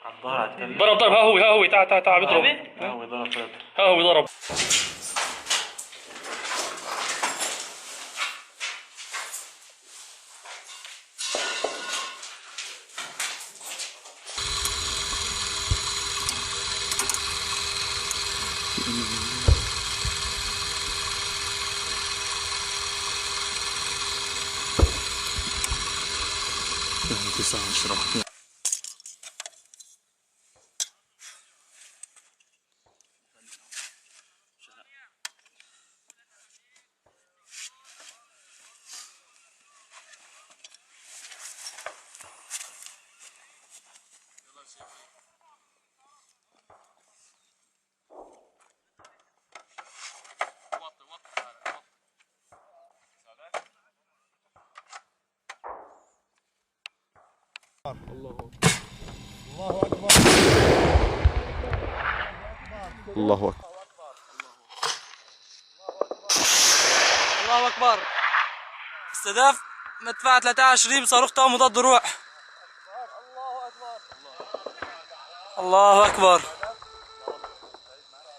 على الظهر على التاني. ضرب ها هو تعال بيضرب. ها هو ضرب ثلاثة. ها هو ضرب. تسعة عشرة. الله أكبر. الله أكبر. الله أكبر. استهداف مدفع 23 بصاروخ طاقم مضاد روح. الله أكبر. الله أكبر.